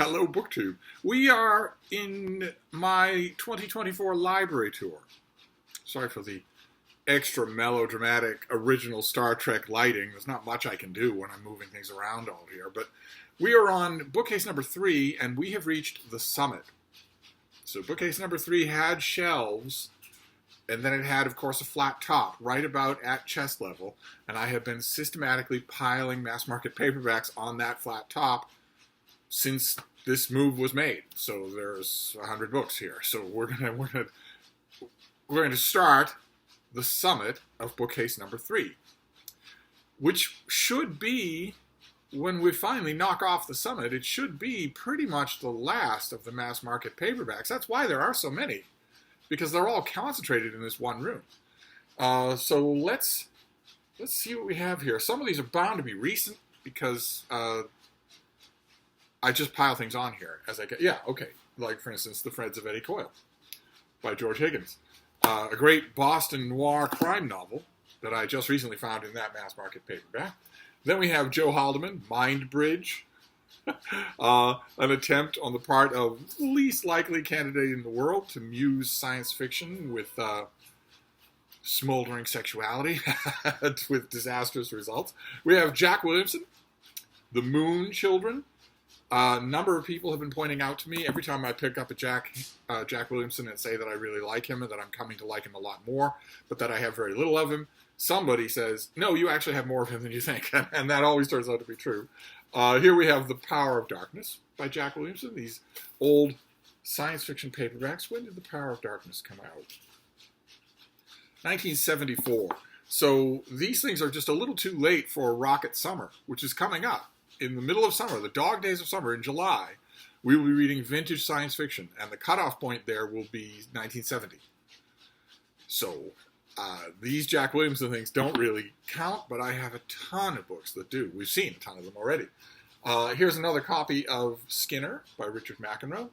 Hello, BookTube. We are in my 2024 library tour. Sorry for the extra melodramatic original Star Trek lighting. There's not much I can do when I'm moving things around all here. But we are on bookcase number 3, and we have reached the summit. So bookcase number 3 had shelves, and then it had, of course, a flat top right about at chest level. And I have been systematically piling mass market paperbacks on that flat top since this move was made. So there's 100 books here. So we're going to start the summit of bookcase number 3, which should be, when we finally knock off the summit, it should be pretty much the last of the mass market paperbacks. That's why there are so many, because they're all concentrated in this one room. So let's see what we have here. Some of these are bound to be recent because I just pile things on here as I get. Yeah, okay. Like, for instance, The Threads of Eddie Coyle by George Higgins. A great Boston noir crime novel that I just recently found in that mass market paperback. Then we have Joe Haldeman, Mind Bridge. An attempt on the part of the least likely candidate in the world to muse science fiction with smoldering sexuality with disastrous results. We have Jack Williamson, The Moon Children. A number of people have been pointing out to me every time I pick up a Jack Williamson and say that I really like him and that I'm coming to like him a lot more, but that I have very little of him. Somebody says, no, you actually have more of him than you think, and that always turns out to be true. Here we have The Power of Darkness by Jack Williamson, these old science fiction paperbacks. When did The Power of Darkness come out? 1974. So these things are just a little too late for Rocket Summer, which is coming up. In the middle of summer, the dog days of summer in July, we will be reading vintage science fiction, and the cutoff point there will be 1970. So these Jack Williamson things don't really count, but I have a ton of books that do. We've seen a ton of them already. Here's another copy of Skinner by Richard McEnroe.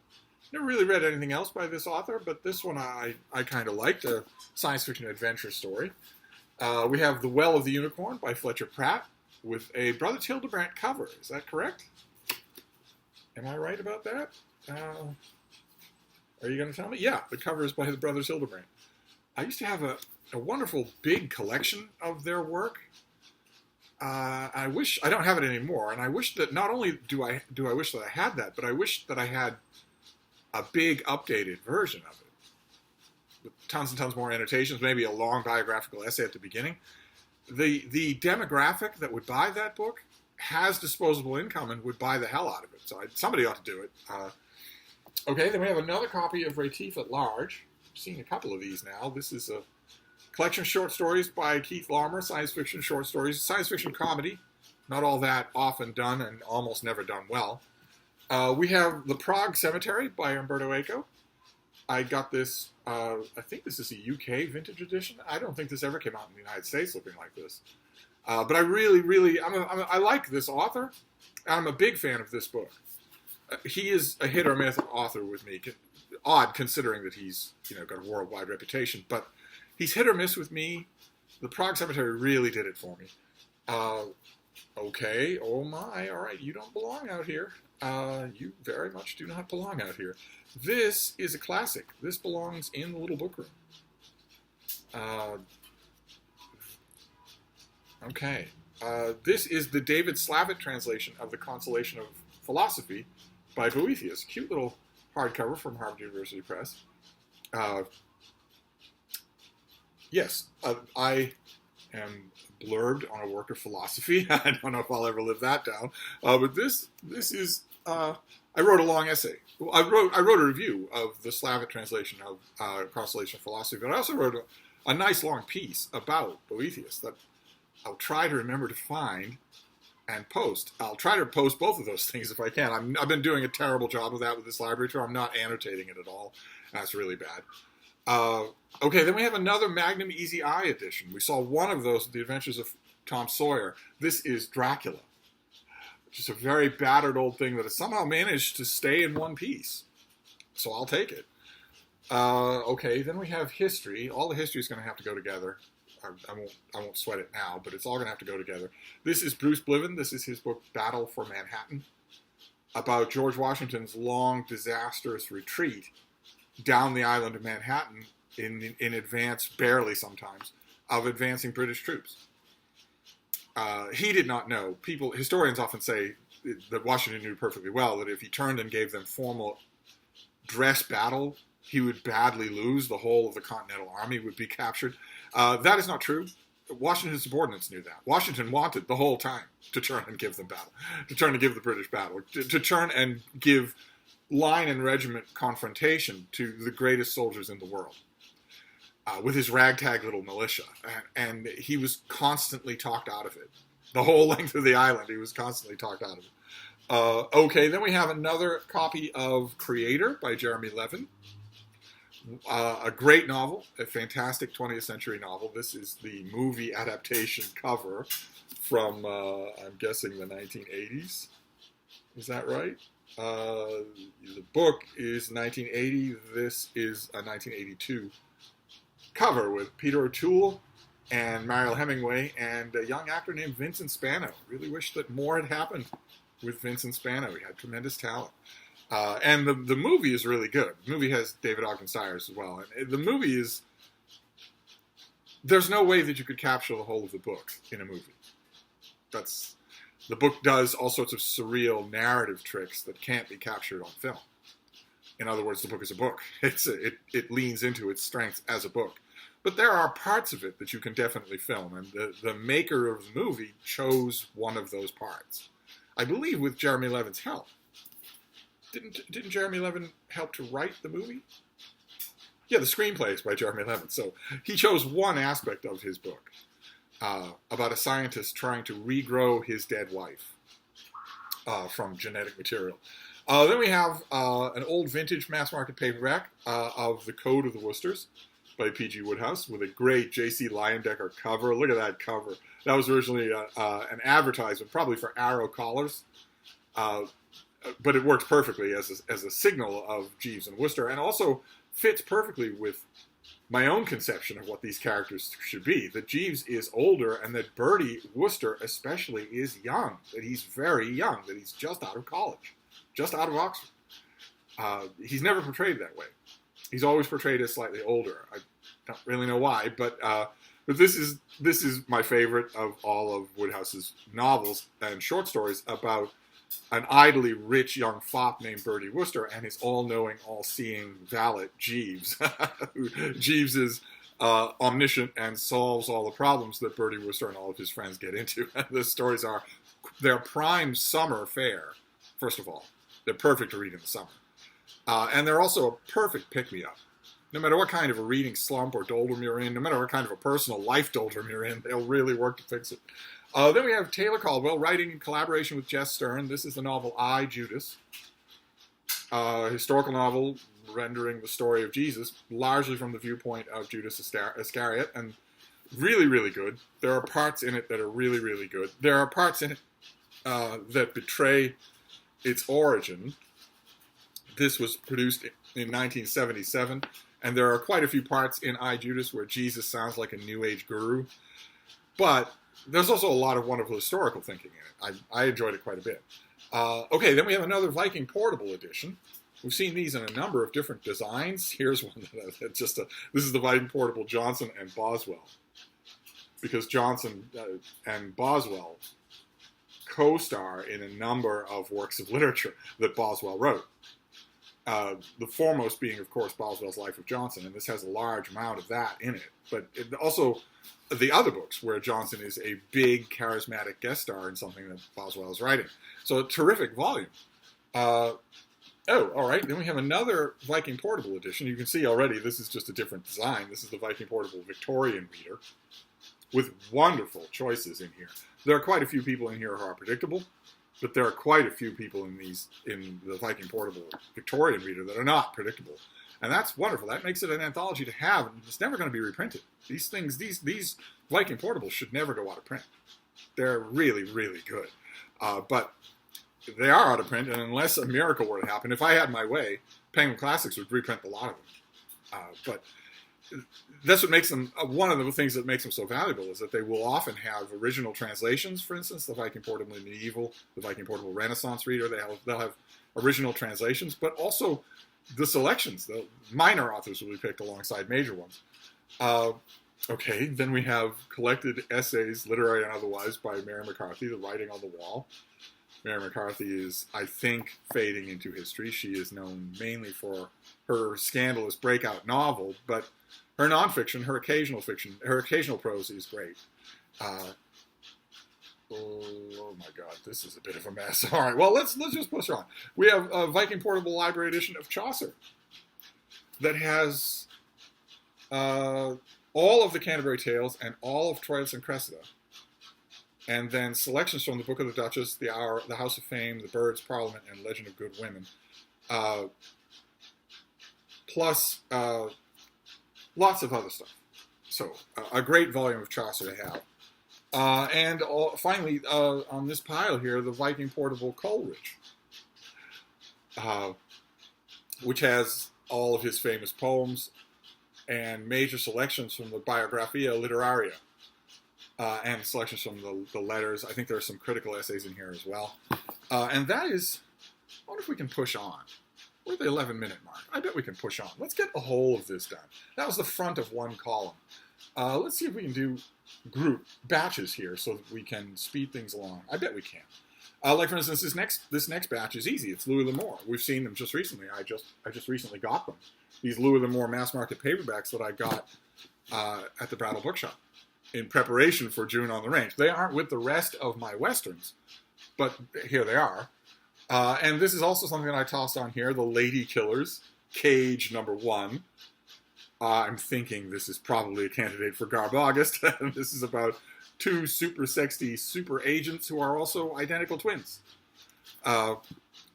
Never really read anything else by this author, but this one I kind of liked, a science fiction adventure story. We have The Well of the Unicorn by Fletcher Pratt, with a Brothers Hildebrandt cover. Is that correct? Am I right about that? Are you going to tell me? Yeah, the cover is by the Brothers Hildebrandt. I used to have a wonderful big collection of their work. I wish I don't have it anymore, and I wish that not only do I wish that I had that, but I wish that I had a big updated version of it with tons and tons more annotations, maybe a long biographical essay at the beginning. The demographic that would buy that book has disposable income and would buy the hell out of it. So somebody ought to do it. Okay, then we have another copy of Retief at Large. I've seen a couple of these now. This is a collection of short stories by Keith Laumer, science fiction short stories, science fiction comedy. Not all that often done and almost never done well. We have The Prague Cemetery by Umberto Eco. I got this, I think this is a UK vintage edition. I don't think this ever came out in the United States looking like this. But I really, I like this author. I'm a big fan of this book. He is a hit or miss author with me. Odd considering that he's got a worldwide reputation. But he's hit or miss with me. The Prague Cemetery really did it for me. Okay, oh my, all right, you don't belong out here. You very much do not belong out here. This is a classic. This belongs in the little book room. Okay. This is the David Slavitt translation of The Consolation of Philosophy by Boethius. Cute little hardcover from Harvard University Press. Yes, I am blurbed on a work of philosophy. I don't know if I'll ever live that down. But this is... I wrote a long essay. I wrote a review of the Slavitt translation of Consolation of Philosophy, but I also wrote a nice long piece about Boethius that I'll try to remember to find and post. I'll try to post both of those things if I can. I've been doing a terrible job of that with this library tour. I'm not annotating it at all. That's really bad. Okay, then we have another Magnum Easy Eye edition. We saw one of those, The Adventures of Tom Sawyer. This is Dracula. Just a very battered old thing that has somehow managed to stay in one piece. So I'll take it. Okay, then we have history. All the history is going to have to go together. I won't sweat it now, but it's all going to have to go together. This is Bruce Bliven. This is his book, Battle for Manhattan. about George Washington's long, disastrous retreat down the island of Manhattan in advance, barely sometimes, of advancing British troops. He did not know. Historians often say that Washington knew perfectly well that if he turned and gave them formal dress battle, he would badly lose. The whole of the Continental Army would be captured. That is not true. Washington's subordinates knew that. Washington wanted the whole time to turn and give them battle, to turn and give the British battle, to turn and give line and regiment confrontation to the greatest soldiers in the world. With his ragtag little militia. And he was constantly talked out of it. The whole length of the island, he was constantly talked out of it. Okay, then we have another copy of Creator by Jeremy Levin. A great novel, a fantastic 20th century novel. This is the movie adaptation cover from, I'm guessing, the 1980s. Is that right? The book is 1980. This is a 1982 cover with Peter O'Toole and Mariel Hemingway and a young actor named Vincent Spano. Really wish that more had happened with Vincent Spano. He had tremendous talent. And the movie is really good. The movie has David Ogden Stiers as well. And the movie is... There's no way that you could capture the whole of the book in a movie. The book does all sorts of surreal narrative tricks that can't be captured on film. In other words, the book is a book. It leans into its strengths as a book. But there are parts of it that you can definitely film, and the maker of the movie chose one of those parts. I believe with Jeremy Levin's help. Didn't Jeremy Levin help to write the movie? Yeah, the screenplay is by Jeremy Levin. So he chose one aspect of his book about a scientist trying to regrow his dead wife from genetic material. Then we have an old vintage mass-market paperback of The Code of the Worcesters by P.G. Wodehouse with a great J.C. Leyendecker cover. Look at that cover. That was originally an advertisement, probably for Arrow collars, but it works perfectly as a signal of Jeeves and Worcester, and also fits perfectly with my own conception of what these characters should be. That Jeeves is older, and that Bertie Worcester especially is young, that he's very young, that he's just out of college. Just out of Oxford. He's never portrayed that way. He's always portrayed as slightly older. I don't really know why, but this is my favorite of all of Wodehouse's novels and short stories about an idly rich young fop named Bertie Worcester and his all-knowing, all-seeing valet Jeeves. Jeeves is omniscient and solves all the problems that Bertie Worcester and all of his friends get into. The stories are their prime summer fare, first of all. They're perfect to read in the summer. And they're also a perfect pick-me-up. No matter what kind of a reading slump or doldrum you're in, no matter what kind of a personal life doldrum you're in, they'll really work to fix it. Then we have Taylor Caldwell writing in collaboration with Jess Stern. This is the novel I, Judas. Historical novel rendering the story of Jesus, largely from the viewpoint of Judas Iscariot, and really, really good. There are parts in it that are really, really good. There are parts in it that betray its origin. This was produced in 1977, and there are quite a few parts in I, Judas where Jesus sounds like a New Age guru. But there's also a lot of wonderful historical thinking in it. I enjoyed it quite a bit. Okay, then we have another Viking Portable Edition. We've seen these in a number of different designs. Here's one that's this is the Viking Portable Johnson and Boswell. Because Johnson and Boswell co-star in a number of works of literature that Boswell wrote. The foremost being, of course, Boswell's Life of Johnson, and this has a large amount of that in it. But also the other books where Johnson is a big, charismatic guest star in something that Boswell is writing. So a terrific volume. All right. Then we have another Viking Portable Edition. You can see already this is just a different design. This is the Viking Portable Victorian Reader with wonderful choices in here. There are quite a few people in here who are predictable, but there are quite a few people in the Viking Portable Victorian Reader that are not predictable. And that's wonderful. That makes it an anthology to have, and it's never going to be reprinted. These Viking Portables should never go out of print. They're really, really good. But they are out of print, and unless a miracle were to happen, if I had my way, Penguin Classics would reprint a lot of them. But that's what makes them, one of the things that makes them so valuable is that they will often have original translations. For instance, the Viking Portable Medieval, the Viking Portable Renaissance Reader, they'll have original translations, but also the selections. The minor authors will be picked alongside major ones. Okay, then we have collected essays, literary and otherwise, by Mary McCarthy, The Writing on the Wall. Mary McCarthy is, I think, fading into history. She is known mainly for her scandalous breakout novel, but her nonfiction, her occasional prose is great. Oh my God, this is a bit of a mess. All right, well, let's just push on. We have a Viking Portable Library edition of Chaucer that has all of the Canterbury Tales and all of Troilus and Cressida, and then selections from the Book of the Duchess, The Hour, The House of Fame, The Birds, Parliament, and Legend of Good Women, plus lots of other stuff. So a great volume of Chaucer to have. And finally, on this pile here, the Viking Portable Coleridge, which has all of his famous poems and major selections from the Biographia Literaria, and selections from the letters. I think there are some critical essays in here as well. And that is, I wonder if we can push on. We're at the 11-minute mark. I bet we can push on. Let's get the whole of this done. That was the front of one column. Let's see if we can do group batches here so that we can speed things along. I bet we can. Like, for instance, this next batch is easy. It's Louis L'Amour. We've seen them just recently. I just recently got them. These Louis L'Amour mass market paperbacks that I got at the Brattle Bookshop in preparation for June on the Range. They aren't with the rest of my Westerns, but here they are. And this is also something that I tossed on here, The Lady Killers, Cage #1. I'm thinking this is probably a candidate for Garb August. This is about two super sexy super agents who are also identical twins.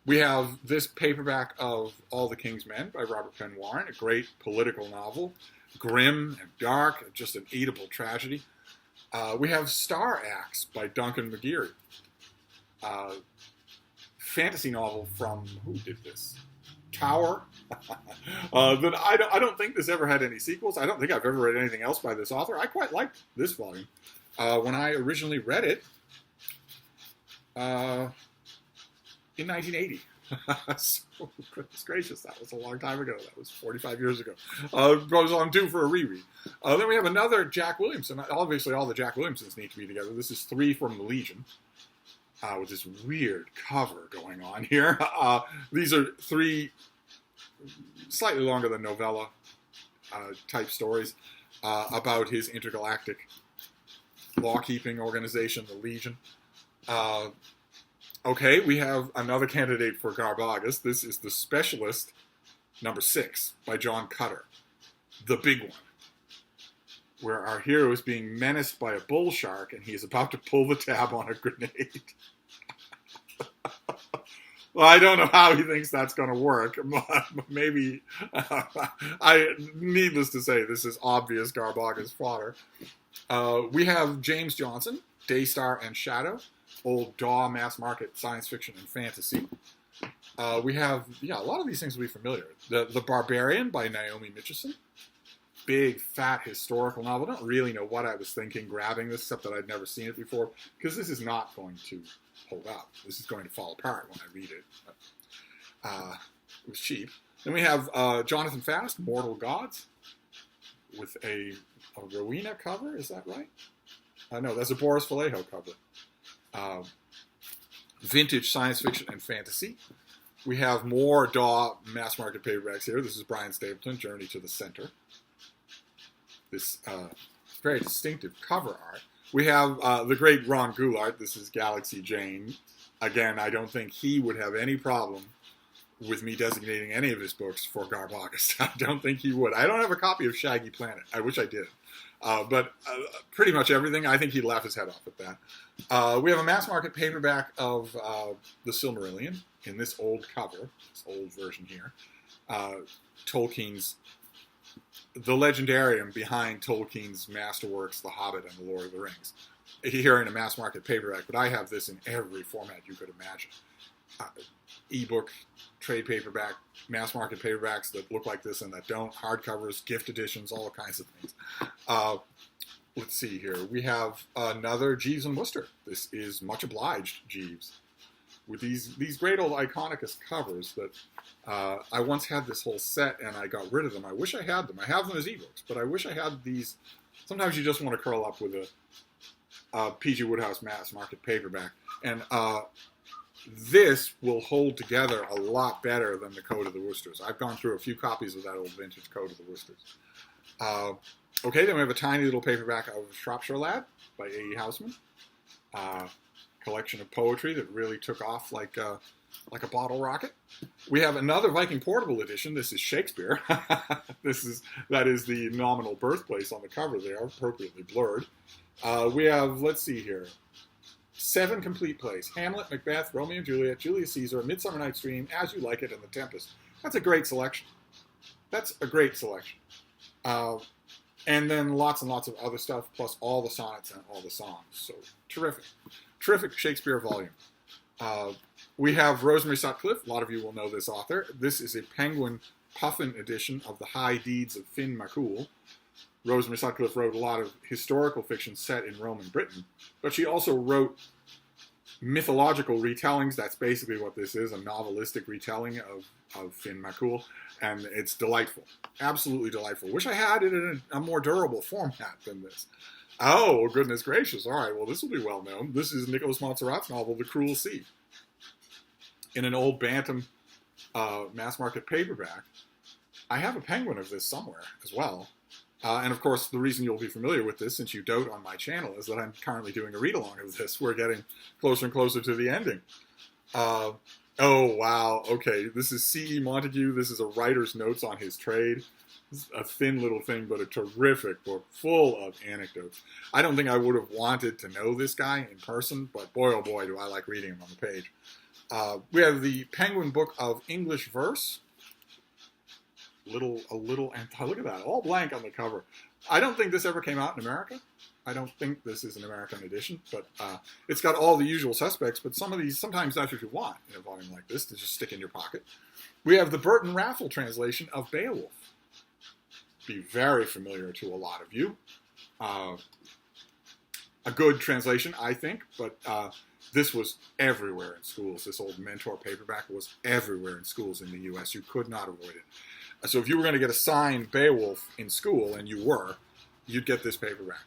We have this paperback of All the King's Men by Robert Penn Warren, a great political novel, grim and dark, just an eatable tragedy. We have Star Axe by Duncan McGeary, fantasy novel from, who did this? Tower. That I don't think this ever had any sequels. I don't think I've ever read anything else by this author. I quite liked this volume. When I originally read it in 1980. So, goodness gracious, that was a long time ago. That was 45 years ago. I'm due for a reread. Then we have another Jack Williamson. Obviously, all the Jack Williamsons need to be together. This is 3 from the Legion, with this weird cover going on here. These are 3 slightly longer than novella type stories about his intergalactic law-keeping organization, the Legion. Okay, we have another candidate for Garb August. This is The Specialist, #6, by John Cutter. The big one, where our hero is being menaced by a bull shark and he is about to pull the tab on a grenade. Well, I don't know how he thinks that's going to work. Maybe, needless to say, this is obvious Garb August fodder. We have James Johnson, Daystar and Shadow, old Daw mass market science fiction and fantasy. We have, a lot of these things will be familiar. The Barbarian by Naomi Mitchison. Big, fat historical novel. I don't really know what I was thinking grabbing this, except that I'd never seen it before, because this is not going to hold up. This is going to fall apart when I read it. It was cheap. Then we have Jonathan Fast, Mortal Gods, with a Rowena cover. Is that right? No, that's a Boris Vallejo cover. Vintage science fiction and fantasy. We have more Daw mass market paperbacks here. This is Brian Stapleton, Journey to the Center. This very distinctive cover art. We have the great Ron Goulart. This is Galaxy Jane. Again, I don't think he would have any problem with me designating any of his books for Garb August. I don't think he would. I don't have a copy of Shaggy Planet. I wish I did. But pretty much everything, I think he'd laugh his head off at that. We have a mass market paperback of The Silmarillion in this old cover, this old version here. Tolkien's, the legendarium behind Tolkien's masterworks, The Hobbit and The Lord of the Rings. Here in a mass market paperback, but I have this in every format you could imagine. ebook, trade paperback, mass market paperbacks that look like this and that don't, hardcovers, gift editions, all kinds of things. Let's see here. We have another Jeeves and Wooster. This is Much Obliged, Jeeves, with these great old Iconicus covers that I once had this whole set and I got rid of them. I wish I had them. I have them as ebooks, but I wish I had these. Sometimes you just want to curl up with a P.G. Wodehouse mass market paperback. And this will hold together a lot better than the Code of the Woosters. I've gone through a few copies of that old vintage Code of the Woosters. Okay, then we have a tiny little paperback of Shropshire Lad by A.E. Houseman. Collection of poetry that really took off like a bottle rocket. We have another Viking Portable edition. This is Shakespeare. That is the nominal birthplace on the cover there, appropriately blurred. We have, let's see here, 7 complete plays: Hamlet, Macbeth, Romeo and Juliet, Julius Caesar, Midsummer Night's Dream, As You Like It, and The Tempest. That's a great selection. And then lots and lots of other stuff, plus all the sonnets and all the songs. So terrific. Terrific Shakespeare volume. We have Rosemary Sutcliffe. A lot of you will know this author. This is a Penguin Puffin edition of the High Deeds of Finn MacCool. Rosemary Sutcliffe wrote a lot of historical fiction set in Roman Britain, but she also wrote mythological retellings. That's basically what this is, a novelistic retelling of Finn MacCool, and it's delightful. Absolutely delightful. Wish I had it in a more durable format than this. Oh, goodness gracious. All right, well, this will be well known. This is Nicholas Montserrat's novel, The Cruel Sea. In an old Bantam mass market paperback. I have a penguin of this somewhere as well. And of course, the reason you'll be familiar with this, since you dote on my channel, is that I'm currently doing a read-along of this. We're getting closer and closer to the ending. Oh, wow. Okay, this is C.E. Montague. This is a writer's notes on his trade. This is a thin little thing, but a terrific book full of anecdotes. I don't think I would have wanted to know this guy in person, but boy, oh boy, do I like reading him on the page. We have the Penguin Book of English Verse. Look at that, all blank on the cover. I don't think this ever came out in America. I don't think this is an American edition, but it's got all the usual suspects, but some of these, sometimes that's what you want in a volume like this, to just stick in your pocket. We have the Burton Raffle translation of Beowulf. Be very familiar to a lot of you. A good translation, I think, but this was everywhere in schools. This old Mentor paperback was everywhere in schools in the U.S. You could not avoid it. So if you were going to get a signed Beowulf in school, and you were, you'd get this paperback.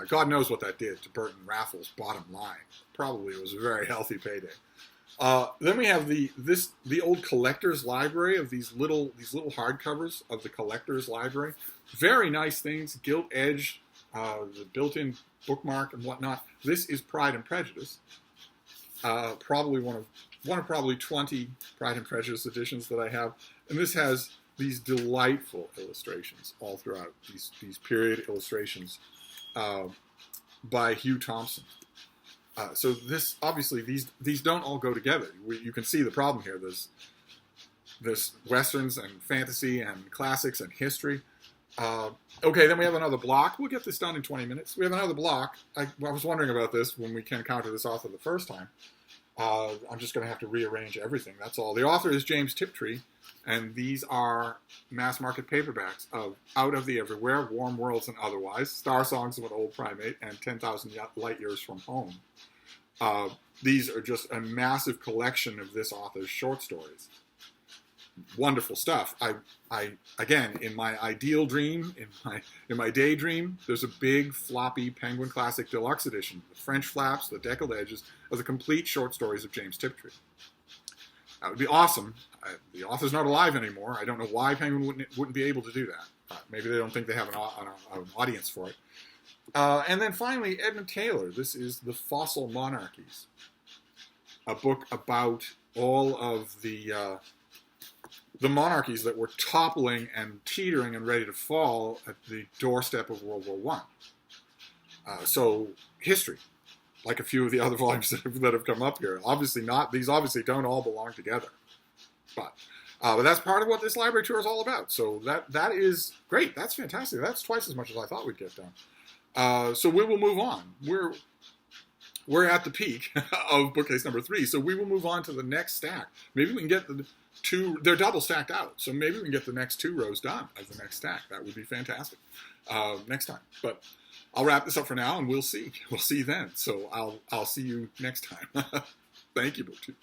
God knows what that did to Burton Raffles' bottom line. Probably it was a very healthy payday. Then we have the old collector's library of these little hardcovers of the collector's library. Very nice things, gilt edge, the built-in bookmark and whatnot. This is Pride and Prejudice. Probably one of probably 20 Pride and Prejudice editions that I have, and this has these delightful illustrations all throughout. These period illustrations by Hugh Thompson. So this, obviously, these don't all go together. You can see the problem here. There's westerns and fantasy and classics and history. Okay, then we have another block. We'll get this done in 20 minutes. We have another block. I was wondering about this when we encountered this author the first time. I'm just going to have to rearrange everything. That's all. The author is James Tiptree, and these are mass market paperbacks of Out of the Everywhere, Warm Worlds and Otherwise, Star Songs of an Old Primate, and 10,000 Light Years from Home. These are just a massive collection of this author's short stories. Wonderful stuff. I again, in my ideal dream, in my daydream, there's a big floppy Penguin Classic Deluxe edition. The French flaps, the deckled edges of the complete short stories of James Tiptree. That would be awesome. The author's not alive anymore. I don't know why Penguin wouldn't be able to do that. Maybe they don't think they have an audience for it. And then finally, Edmund Taylor. This is The Fossil Monarchies, a book about all of the monarchies that were toppling and teetering and ready to fall at the doorstep of World War I. So history, like a few of the other volumes that have come up here. These obviously don't all belong together. But that's part of what this library tour is all about. So that is great. That's fantastic. That's twice as much as I thought we'd get done. So we will move on. we're at the peak of bookcase number 3, so we will move on to the next stack. Maybe we can get the 2, they're double stacked out, so maybe we can get the next 2 rows done as the next stack. That would be fantastic next time. But I'll wrap this up for now, and we'll see. We'll see then. So I'll see you next time. Thank you, BookTube.